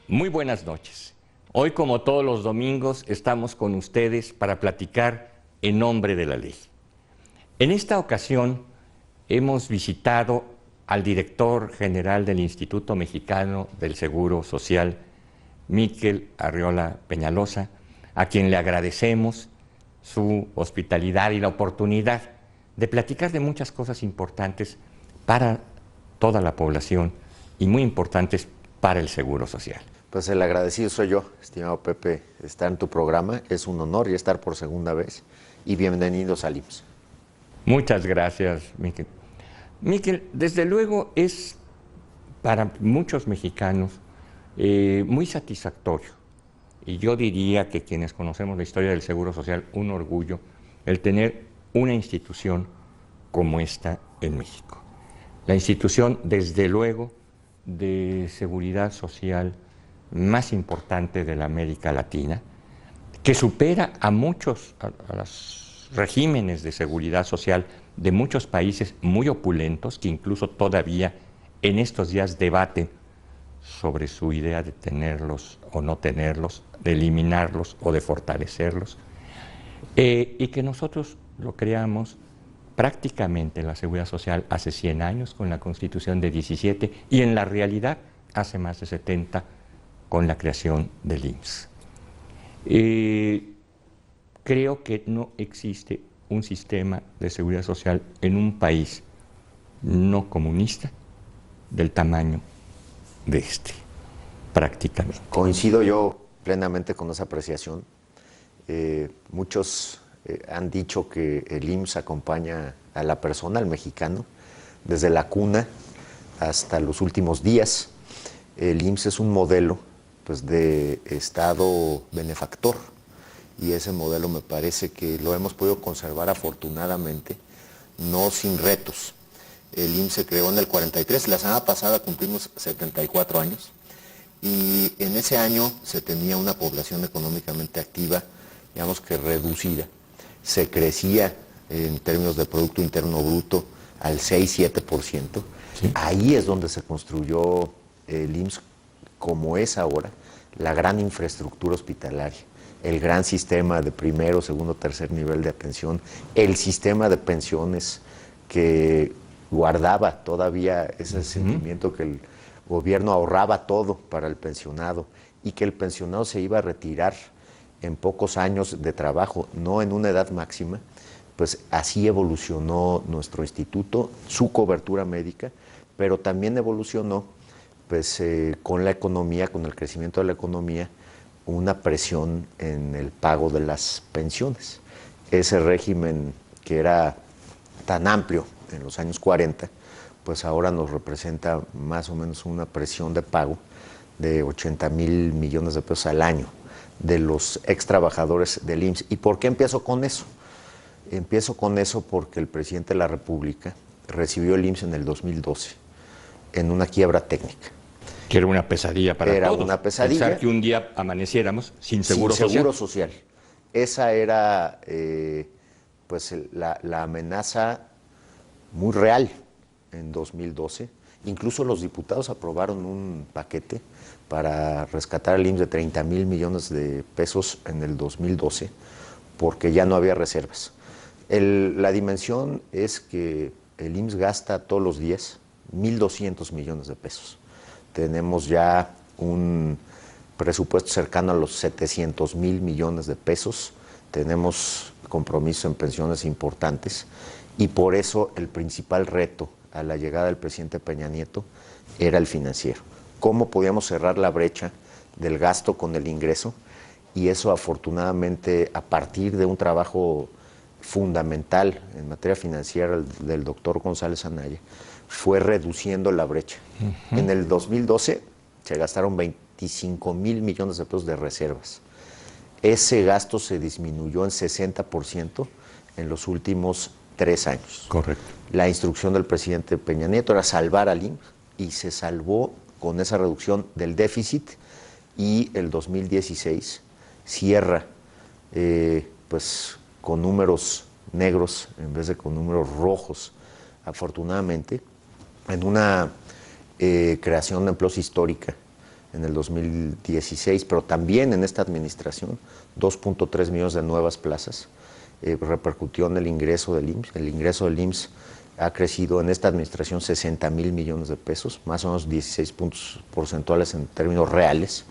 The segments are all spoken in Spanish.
Muy buenas noches. Hoy, como todos los domingos, estamos con ustedes para platicar en nombre de la ley. En esta ocasión hemos visitado al director general del Instituto Mexicano del Seguro Social, Miquel Arriola Peñalosa, a quien le agradecemos su hospitalidad y la oportunidad de platicar de muchas cosas importantes para toda la población y muy importantes para el Seguro Social. Pues el agradecido soy yo, estimado Pepe, estar en tu programa. Es un honor y estar por segunda vez. Y bienvenidos al IMSS. Muchas gracias, Miquel. Miquel, desde luego es para muchos mexicanos muy satisfactorio. Y yo diría que quienes conocemos la historia del Seguro Social, un orgullo el tener una institución como esta en México. La institución, desde luego, de seguridad social más importante de la América Latina, que supera a muchos, a los regímenes de seguridad social de muchos países muy opulentos, que incluso todavía en estos días debaten sobre su idea de tenerlos o no tenerlos, de eliminarlos o de fortalecerlos, y que nosotros lo creamos prácticamente en la seguridad social hace 100 años con la Constitución de 17 y en la realidad hace más de 70 con la creación del IMSS. Creo que no existe un sistema de seguridad social en un país no comunista del tamaño de este, prácticamente. Coincido yo plenamente con esa apreciación. Muchos han dicho que el IMSS acompaña a la persona, al mexicano, desde la cuna hasta los últimos días. El IMSS es un modelo pues, de Estado benefactor, y ese modelo me parece que lo hemos podido conservar afortunadamente, no sin retos. El IMSS se creó en el 43, la semana pasada cumplimos 74 años, y en ese año se tenía una población económicamente activa, digamos que reducida. Se crecía en términos de Producto Interno Bruto al 6-7%. ¿Sí? Ahí es donde se construyó el IMSS como es ahora, la gran infraestructura hospitalaria, el gran sistema de primero, segundo, tercer nivel de atención, el sistema de pensiones que guardaba todavía ese sentimiento que el gobierno ahorraba todo para el pensionado y que el pensionado se iba a retirar en pocos años de trabajo, no en una edad máxima. Pues así evolucionó nuestro instituto, su cobertura médica, pero también evolucionó pues, con la economía, con el crecimiento de la economía, una presión en el pago de las pensiones. Ese régimen que era tan amplio en los años 40, pues ahora nos representa más o menos una presión de pago de 80,000 millones de pesos al año de los ex trabajadores del IMSS. ¿Y por qué empiezo con eso? Empiezo con eso porque el presidente de la República recibió el IMSS en el 2012 en una quiebra técnica. Que era una pesadilla para todos. Era una pesadilla. Pensar que un día amaneciéramos sin seguro social. Esa era pues la amenaza muy real en 2012. Incluso los diputados aprobaron un paquete para rescatar al IMSS de 30,000 millones de pesos en el 2012, porque ya no había reservas. La dimensión es que el IMSS gasta todos los días 1,200 millones de pesos. Tenemos ya un presupuesto cercano a los 700,000 millones de pesos. Tenemos compromiso en pensiones importantes y por eso el principal reto a la llegada del presidente Peña Nieto era el financiero. ¿Cómo podíamos cerrar la brecha del gasto con el ingreso? Y eso afortunadamente, a partir de un trabajo fundamental en materia financiera del doctor González Anaya, fue reduciendo la brecha. En el 2012 se gastaron 25,000 millones de pesos de reservas. Ese gasto se disminuyó en 60% en los últimos 3 años. Correcto. La instrucción del presidente Peña Nieto era salvar al IMSS y se salvó con esa reducción del déficit, y el 2016 cierra pues con números negros en vez de con números rojos, afortunadamente, en una creación de empleos histórica en el 2016, pero también en esta administración, 2.3 millones de nuevas plazas. Repercutió en el ingreso del IMSS. El ingreso del IMSS ha crecido en esta administración 60,000 millones de pesos, más o menos 16 puntos porcentuales en términos reales.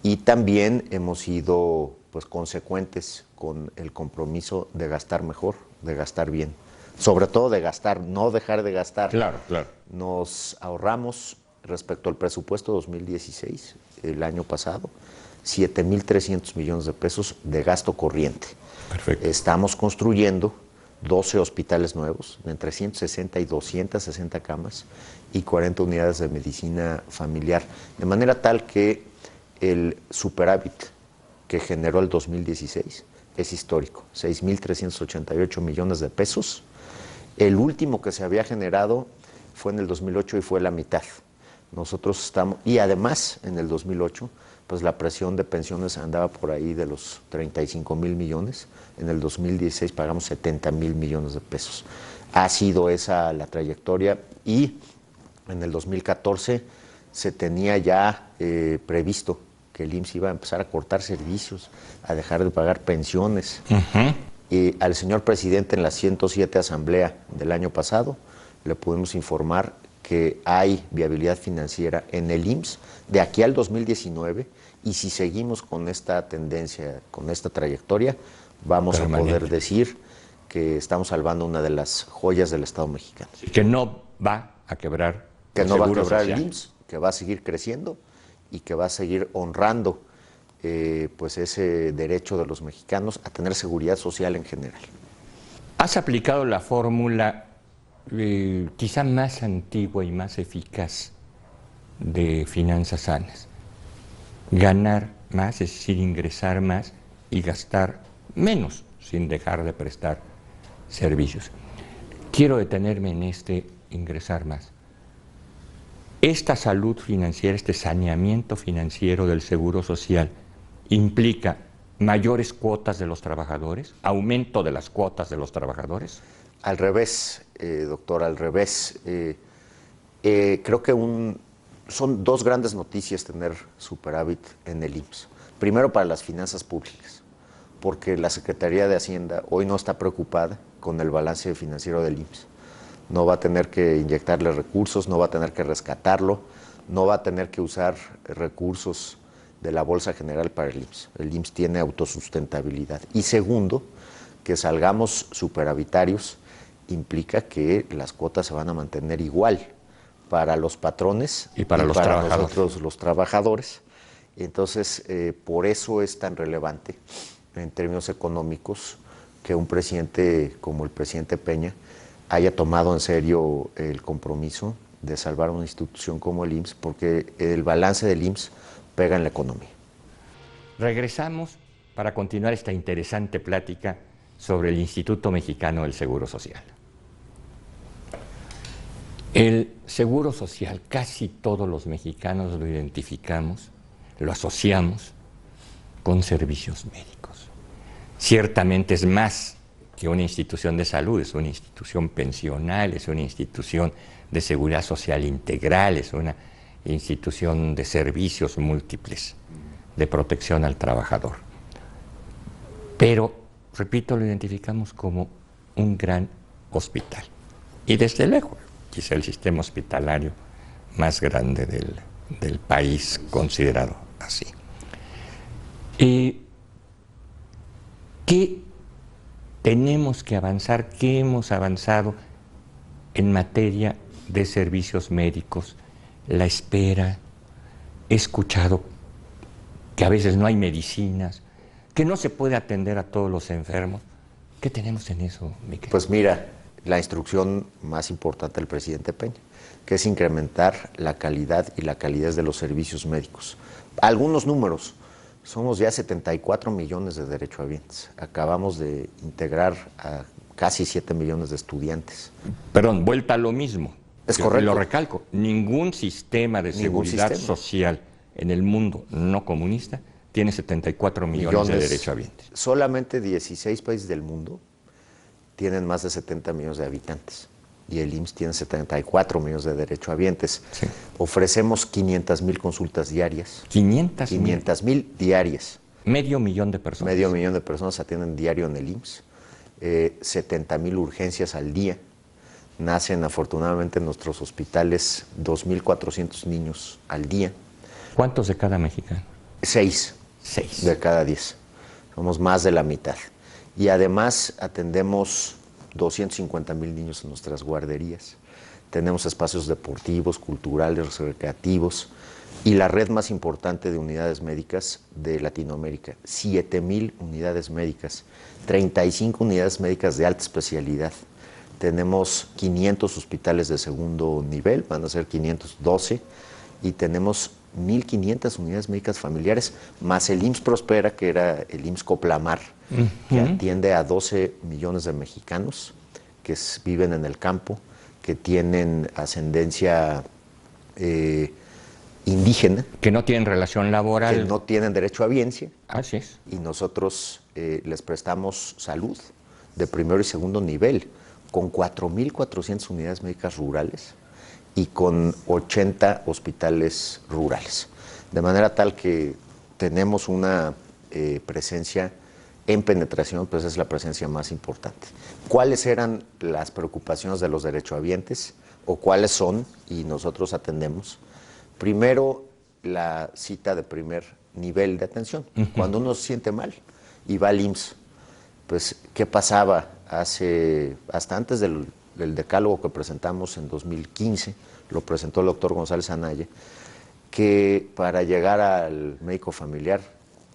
Y también hemos sido pues, consecuentes con el compromiso de gastar mejor, de gastar bien. Sobre todo de gastar, no dejar de gastar. Claro, claro. Nos ahorramos respecto al presupuesto 2016, el año pasado, 7,300 millones de pesos de gasto corriente. Perfecto. Estamos construyendo 12 hospitales nuevos, entre 160 y 260 camas y 40 unidades de medicina familiar, de manera tal que el superávit que generó el 2016 es histórico, 6,388 millones de pesos. El último que se había generado fue en el 2008 y fue la mitad. Nosotros estamos, y además en el 2008, pues la presión de pensiones andaba por ahí de los 35,000 millones. En el 2016 pagamos 70,000 millones de pesos. Ha sido esa la trayectoria y en el 2014 se tenía ya previsto que el IMSS iba a empezar a cortar servicios, a dejar de pagar pensiones. Y al señor presidente en la 107 asamblea del año pasado le pudimos informar que hay viabilidad financiera en el IMSS de aquí al 2019 y si seguimos con esta tendencia, con esta trayectoria, vamos a poder decir que estamos salvando una de las joyas del Estado mexicano. Que no va a quebrar que no va a quebrar el IMSS, que va a seguir creciendo y que va a seguir honrando pues ese derecho de los mexicanos a tener seguridad social en general. Has aplicado la fórmula quizá más antigua y más eficaz de finanzas sanas. Ganar más, es decir, ingresar más y gastar menos sin dejar de prestar servicios. Quiero detenerme en este ingresar más. Esta salud financiera, este saneamiento financiero del Seguro Social implica mayores cuotas de los trabajadores, aumento de las cuotas de los trabajadores. Al revés, doctor, al revés. Creo que son dos grandes noticias tener superávit en el IMSS. Primero, para las finanzas públicas, porque la Secretaría de Hacienda hoy no está preocupada con el balance financiero del IMSS. No va a tener que inyectarle recursos, no va a tener que rescatarlo, no va a tener que usar recursos de la Bolsa General para el IMSS. El IMSS tiene autosustentabilidad. Y segundo, que salgamos superavitarios implica que las cuotas se van a mantener igual para los patrones y para nosotros los trabajadores. Entonces, por eso es tan relevante en términos económicos que un presidente como el presidente Peña haya tomado en serio el compromiso de salvar una institución como el IMSS, porque el balance del IMSS pega en la economía. Regresamos para continuar esta interesante plática sobre el Instituto Mexicano del Seguro Social. El Seguro Social, casi todos los mexicanos lo identificamos, lo asociamos con servicios médicos. Ciertamente es más que una institución de salud, es una institución pensional, es una institución de seguridad social integral, es una institución de servicios múltiples, de protección al trabajador. Pero, repito, lo identificamos como un gran hospital. Y desde luego, quizá el sistema hospitalario más grande del país, considerado así. ¿Qué tenemos que avanzar? ¿Qué hemos avanzado en materia de servicios médicos? La espera, he escuchado que a veces no hay medicinas, que no se puede atender a todos los enfermos. ¿Qué tenemos en eso, Miquel? Pues mira, la instrucción más importante del presidente Peña, que es incrementar la calidad y la calidez de los servicios médicos. Algunos números, somos ya 74 millones de derechohabientes. Acabamos de integrar a casi 7 millones de estudiantes. Perdón, vuelta a lo mismo. Es correcto. Lo recalco, ningún sistema de seguridad social en el mundo no comunista tiene 74 millones de derechohabientes. Solamente 16 países del mundo tienen más de 70 millones de habitantes. y el IMSS tiene 74 millones de derechohabientes. Sí. Ofrecemos 500,000 consultas diarias. 500,000 diarias. Medio millón de personas. Medio millón de personas atienden diario en el IMSS. 70,000 urgencias al día. Nacen afortunadamente en nuestros hospitales 2,400 niños al día. ¿Cuántos de cada mexicano? 6 de cada 10. Somos más de la mitad. Y además atendemos 250,000 niños en nuestras guarderías. Tenemos espacios deportivos, culturales, recreativos y la red más importante de unidades médicas de Latinoamérica. 7,000 unidades médicas, 35 unidades médicas de alta especialidad. Tenemos 500 hospitales de segundo nivel, van a ser 512, y tenemos 1,500 unidades médicas familiares, más el IMSS Prospera, que era el IMSS Coplamar, que atiende a 12 millones de mexicanos que viven en el campo, que tienen ascendencia indígena. Que no tienen relación laboral. Que no tienen derecho a biencia. Así es. Y nosotros les prestamos salud de primero y segundo nivel, con 4,400 unidades médicas rurales y con 80 hospitales rurales. De manera tal que tenemos una presencia en penetración, pues es la presencia más importante. ¿Cuáles eran las preocupaciones de los derechohabientes o cuáles son y nosotros atendemos? Primero, la cita de primer nivel de atención. Cuando uno se siente mal y va al IMSS, pues, ¿qué pasaba hasta antes del decálogo que presentamos en 2015? Lo presentó el doctor González Anaya, que para llegar al médico familiar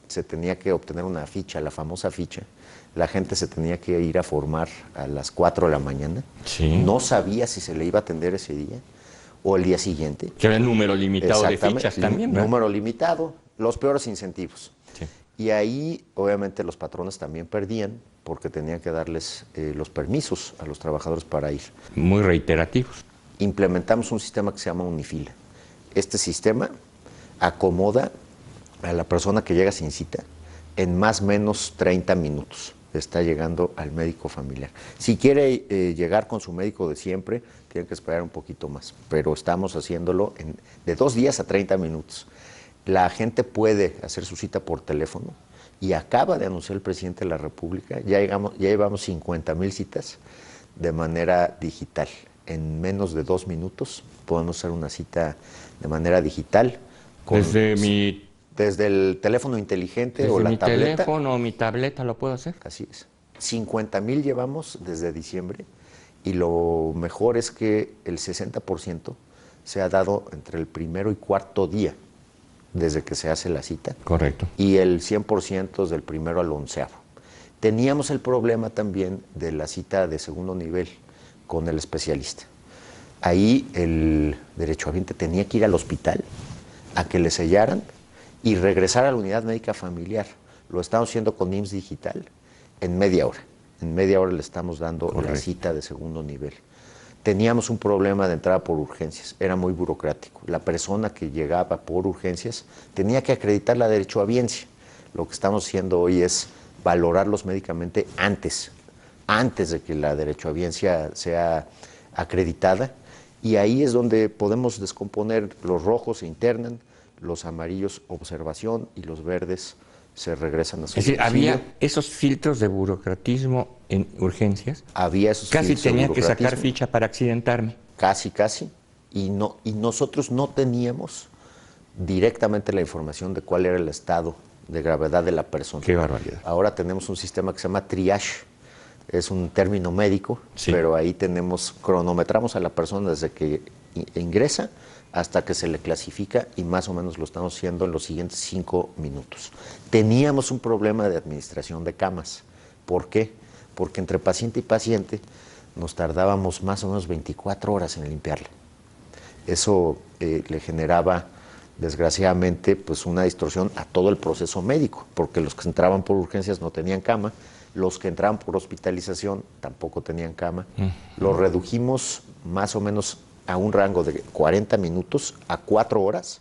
se tenía que obtener una ficha, la famosa ficha. La gente se tenía que ir a formar a las 4 de la mañana. Sí. No sabía si se le iba a atender ese día o el día siguiente. Que era el número limitado de fichas también, ¿verdad? Número limitado, los peores incentivos. Sí. Y ahí, obviamente, los patrones también perdían porque tenían que darles los permisos a los trabajadores para ir. Muy reiterativos. Implementamos un sistema que se llama Unifila. Este sistema acomoda a la persona que llega sin cita en más o menos 30 minutos. Está llegando al médico familiar. Si quiere llegar con su médico de siempre, tiene que esperar un poquito más, pero estamos haciéndolo de 2 días a 30 minutos. La gente puede hacer su cita por teléfono y acaba de anunciar el presidente de la República, ya llevamos 50,000 citas de manera digital. En menos de 2 minutos podemos hacer una cita de manera digital. Desde el teléfono inteligente o la tableta. Desde mi teléfono o mi tableta lo puedo hacer. Así es. 50,000 llevamos desde diciembre y lo mejor es que el 60% se ha dado entre el primero y cuarto día desde que se hace la cita. Correcto. Y el 100% del primero al 11º. Teníamos el problema también de la cita de segundo nivel con el especialista. Ahí el derechohabiente tenía que ir al hospital a que le sellaran y regresar a la unidad médica familiar. Lo estamos haciendo con IMSS Digital en media hora. En media hora le estamos dando la cita de segundo nivel. Teníamos un problema de entrada por urgencias, era muy burocrático. La persona que llegaba por urgencias tenía que acreditar la derechohabiencia. Lo que estamos haciendo hoy es valorarlos médicamente antes de que la derechohabiencia sea acreditada, y ahí es donde podemos descomponer. Los rojos se internan, los amarillos observación y los verdes se regresan a su domicilio. Es decir, domicilio. había esos filtros de burocratismo en urgencias. Había esos Casi filtros de tenía que sacar burocratismo. ficha para accidentarme. Casi. Y nosotros no teníamos directamente la información de cuál era el estado de gravedad de la persona. Qué barbaridad. Ahora tenemos un sistema que se llama triage. Es un término médico, sí, pero ahí cronometramos a la persona desde que ingresa hasta que se le clasifica, y más o menos lo estamos haciendo en los siguientes 5 minutos. Teníamos un problema de administración de camas. ¿Por qué? Porque entre paciente y paciente nos tardábamos más o menos 24 horas en limpiarla. Eso le generaba, desgraciadamente, pues una distorsión a todo el proceso médico, porque los que entraban por urgencias no tenían cama, los que entraban por hospitalización tampoco tenían cama. Lo redujimos más o menos a un rango de 40 minutos a 4 horas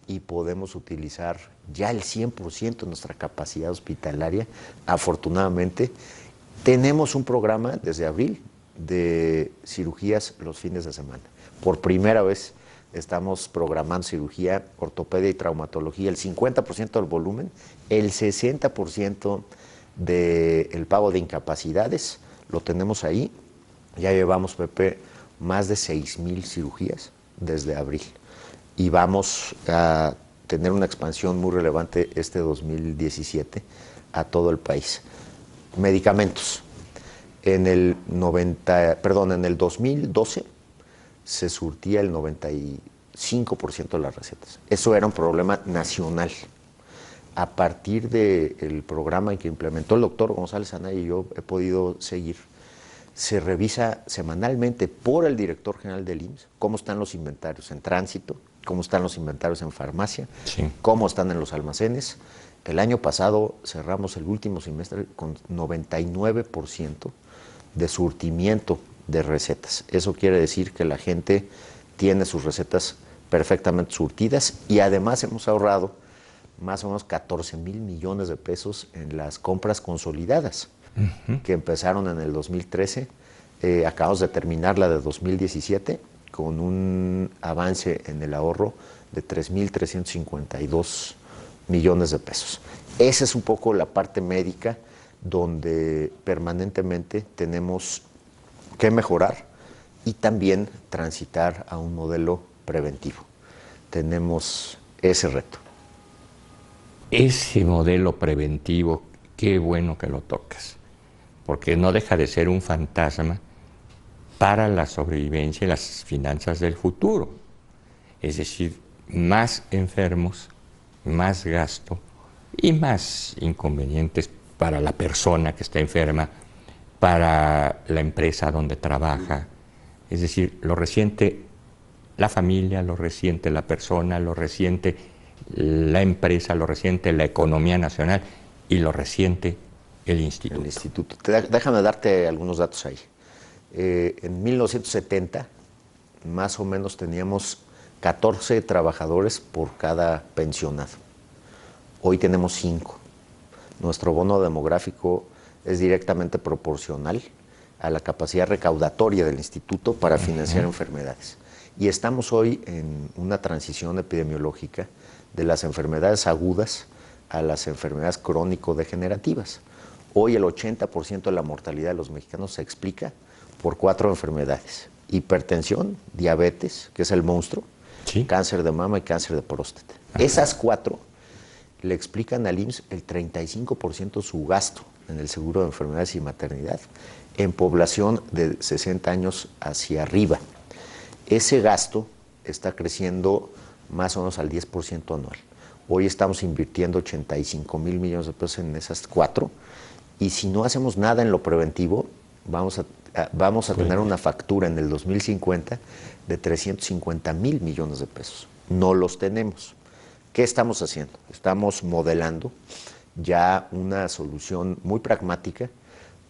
y podemos utilizar ya el 100% de nuestra capacidad hospitalaria. Afortunadamente, tenemos un programa desde abril de cirugías los fines de semana. Por primera vez estamos programando cirugía, ortopedia y traumatología, el 50% del volumen, el 60% del pago de incapacidades, lo tenemos ahí. Ya llevamos, Pepe, más de 6,000 cirugías desde abril y vamos a tener una expansión muy relevante este 2017 a todo el país. Medicamentos. En el 2012 se surtía el 95% de las recetas. Eso era un problema nacional. A partir del programa que implementó el doctor González Anaya y yo he podido seguir, se revisa semanalmente por el director general del IMSS cómo están los inventarios en tránsito, cómo están los inventarios en farmacia, cómo están en los almacenes. El año pasado cerramos el último semestre con 99% de surtimiento de recetas. Eso quiere decir que la gente tiene sus recetas perfectamente surtidas y además hemos ahorrado más o menos 14,000 millones de pesos en las compras consolidadas que empezaron en el 2013. Acabamos de terminar la de 2017 con un avance en el ahorro de 3,352 millones de pesos. Esa es un poco la parte médica donde permanentemente tenemos que mejorar y también transitar a un modelo preventivo. Tenemos ese reto. Ese modelo preventivo, qué bueno que lo tocas, porque no deja de ser un fantasma para la sobrevivencia y las finanzas del futuro. Es decir, más enfermos, más gasto y más inconvenientes para la persona que está enferma, para la empresa donde trabaja. Es decir, lo resiente la familia, lo resiente la persona, lo resiente la empresa, lo resiente la economía nacional y lo resiente el instituto. El instituto. Déjame darte algunos datos ahí. En 1970, más o menos teníamos 14 trabajadores por cada pensionado. Hoy tenemos 5. Nuestro bono demográfico es directamente proporcional a la capacidad recaudatoria del instituto para financiar enfermedades. Y estamos hoy en una transición epidemiológica de las enfermedades agudas a las enfermedades crónico-degenerativas. Hoy el 80% de la mortalidad de los mexicanos se explica por 4 enfermedades: hipertensión, diabetes, que es el monstruo, cáncer de mama y cáncer de próstata. Esas 4 le explican al IMSS el 35% de su gasto en el seguro de enfermedades y maternidad en población de 60 años hacia arriba. Ese gasto está creciendo más o menos al 10% anual. Hoy estamos invirtiendo 85,000 millones de pesos en esas 4 y si no hacemos nada en lo preventivo, vamos a tener una factura en el 2050 de 350,000 millones de pesos. No los tenemos. ¿Qué estamos haciendo? Estamos modelando ya una solución muy pragmática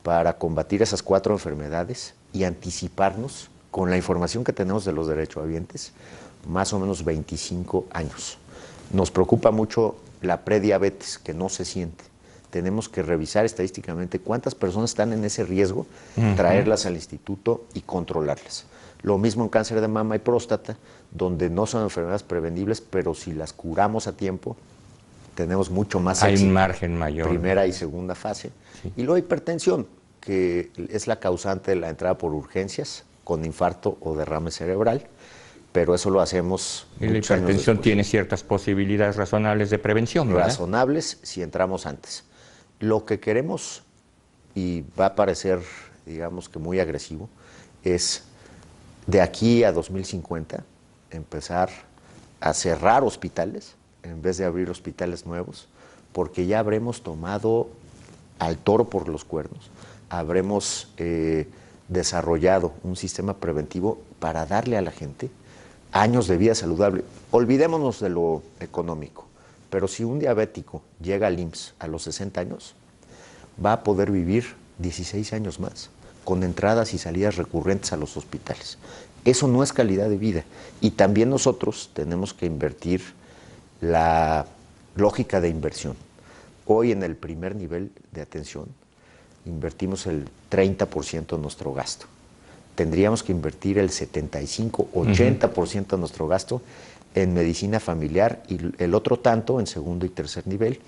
para combatir esas 4 enfermedades y anticiparnos con la información que tenemos de los derechohabientes más o menos 25 años. Nos preocupa mucho la prediabetes, que no se siente. Tenemos que revisar estadísticamente cuántas personas están en ese riesgo, traerlas al instituto y controlarlas. Lo mismo en cáncer de mama y próstata, donde no son enfermedades prevenibles, pero si las curamos a tiempo, tenemos mucho más éxito. Hay un margen mayor. Primera y segunda fase. Sí. Y luego hipertensión, que es la causante de la entrada por urgencias con infarto o derrame cerebral, pero eso lo hacemos. Y la hipertensión tiene ciertas posibilidades razonables de prevención, ¿verdad? Razonables si entramos antes. Lo que queremos, y va a parecer, digamos que muy agresivo, es de aquí a 2050 empezar a cerrar hospitales en vez de abrir hospitales nuevos, porque ya habremos tomado al toro por los cuernos, habremos desarrollado un sistema preventivo para darle a la gente años de vida saludable. Olvidémonos de lo económico, pero si un diabético llega al IMSS a los 60 años, va a poder vivir 16 años más, con entradas y salidas recurrentes a los hospitales. Eso no es calidad de vida. Y también nosotros tenemos que invertir la lógica de inversión. Hoy en el primer nivel de atención invertimos el 30% de nuestro gasto. tendríamos que invertir el 75-80% de nuestro gasto en medicina familiar y el otro tanto en segundo y tercer nivel,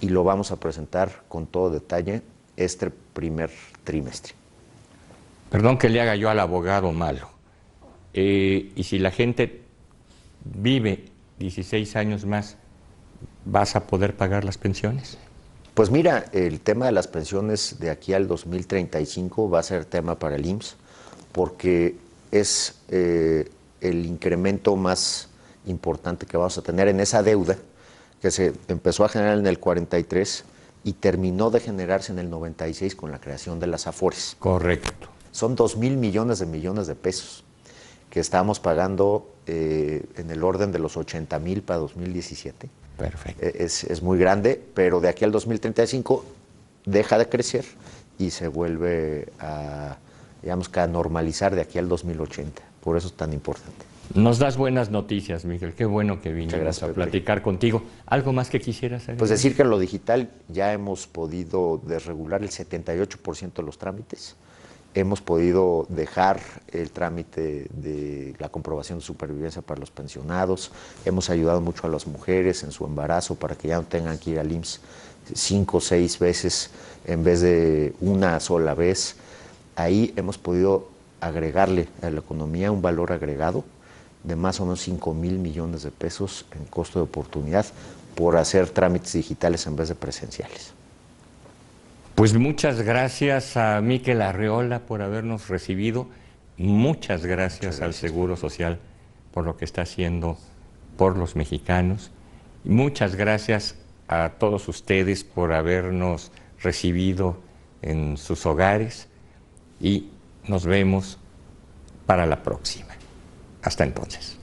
y lo vamos a presentar con todo detalle este primer trimestre. Perdón que le haga yo al abogado malo. Y si la gente vive 16 años más, ¿vas a poder pagar las pensiones? Pues mira, el tema de las pensiones de aquí al 2035 va a ser tema para el IMSS, porque es el incremento más importante que vamos a tener en esa deuda que se empezó a generar en el 43 y terminó de generarse en el 96 con la creación de las AFORES. Correcto. Son 2,000 millones de pesos que estábamos pagando en el orden de los 80,000 para 2017. Perfecto. Es muy grande, pero de aquí al 2035 deja de crecer y se vuelve a, digamos, que a normalizar de aquí al 2080. Por eso es tan importante. Nos das buenas noticias, Miguel. Qué bueno que vinimos a platicar contigo. ¿Algo más que quisieras agregar? Pues decir que en lo digital ya hemos podido desregular el 78% de los trámites. Hemos podido dejar el trámite de la comprobación de supervivencia para los pensionados. Hemos ayudado mucho a las mujeres en su embarazo para que ya no tengan que ir al IMSS 5 o 6 veces en vez de una sola vez. Ahí hemos podido agregarle a la economía un valor agregado de más o menos 5,000 millones de pesos en costo de oportunidad por hacer trámites digitales en vez de presenciales. Pues muchas gracias a Miquel Arreola por habernos recibido. Muchas gracias al Seguro Social por lo que está haciendo por los mexicanos. Muchas gracias a todos ustedes por habernos recibido en sus hogares y nos vemos para la próxima. Hasta entonces.